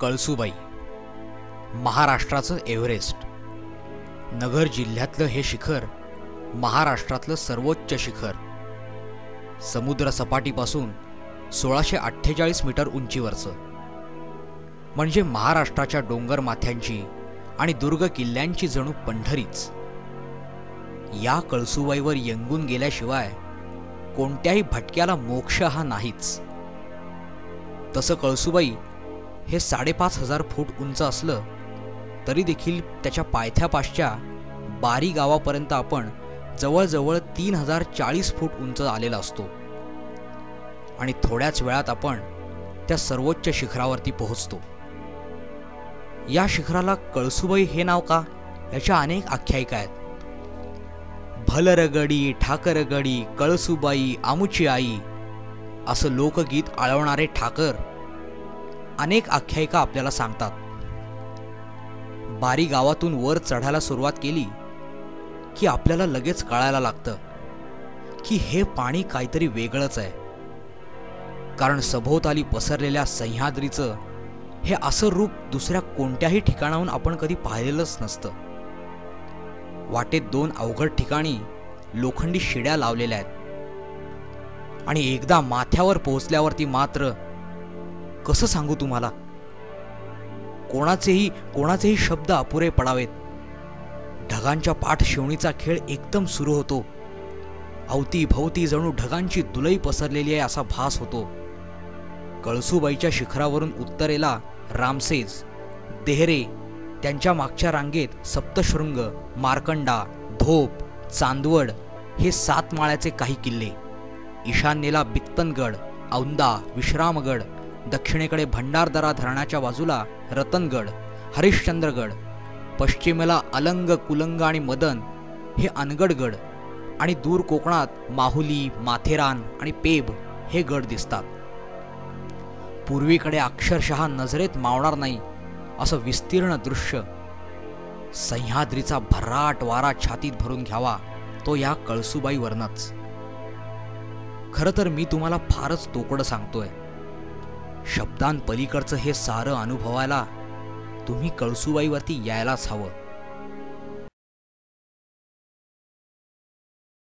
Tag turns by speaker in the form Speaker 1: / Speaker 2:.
Speaker 1: कळसूबाई, महाराष्ट्राचं एव्हरेस्ट. नगर जिल्ह्यातलं हे शिखर महाराष्ट्रातलं सर्वोच्च शिखर. समुद्र सपाटीपासून 1648 मीटर उंचीवरचं. म्हणजे महाराष्ट्राच्या डोंगर माथ्यांची आणि दुर्ग किल्ल्यांची जणू पंढरीच. या कळसूबाईवर येंगून गेल्याशिवाय कोणत्याही भटक्याला मोक्ष हा नाहीच. तसं कळसूबाई हे 5,500 फूट उंच असलं तरी देखील त्याच्या पायथ्यापासच्या बारी गावापर्यंत आपण जवळजवळ 3040 फूट उंच आलेला असतो. आणि थोड्याच वेळात आपण त्या सर्वोच्च शिखरावरती पोहोचतो. या शिखराला कळसूबाई हे नाव का, याच्या अनेक आख्यायिका आहेत. भलरगडी ठाकरगडी कळसूबाई आमुची आई असं लोकगीत आळवणारे ठाकर अनेक आख्यायिका आपल्याला सांगतात. बारी गावातून वर चढायला सुरुवात केली की आपल्याला लगेच कळायला लागतं की हे पाणी काहीतरी वेगळंच आहे. कारण सभोवताली पसरलेल्या सह्याद्रीचं हे असं रूप दुसऱ्या कोणत्याही ठिकाणाहून आपण कधी पाहिलेलंच नसतं. वाटेत 2 अवघड ठिकाणी लोखंडी शिड्या लावलेल्या आहेत. आणि एकदा माथ्यावर पोहोचल्यावरती मात्र कसं सांगू तुम्हाला, कोणाचेही शब्द अपुरे पडावेत. ढगांच्या पाठशिवणीचा खेळ एकदम सुरू होतो. अवतीभवती जणू ढगांची दुलई पसरलेली आहे असा भास होतो. कळसूबाईच्या शिखरावरून उत्तरेला रामसेज, देहरे, त्यांच्या मागच्या रांगेत सप्तशृंग, मार्कंडा, धोप, चांदवड हे 7 माळ्याचे काही किल्ले. ईशान्येला बित्तनगड, औंदा, विश्रामगड, दक्षिणेकडे भंडारदरा धरणाच्या बाजूला रतनगड, हरिश्चंद्रगड, पश्चिमेला अलंग, कुलंग आणि मदन हे अनगडगड, आणि दूर कोकणात माहुली, माथेरान आणि पेब हे गड दिसतात. पूर्वीकडे अक्षरशः नजरेत मावणार नाही असं विस्तीर्ण दृश्य. सह्याद्रीचा भराट वारा छातीत भरून घ्यावा तो या कळसूबाईवरनच. खरं तर मी तुम्हाला फारच तोकडं सांगतोय. शब्दांपलीकडचं हे सारं अनुभवायला तुम्ही कळसूबाईवरती यायलाच हवं.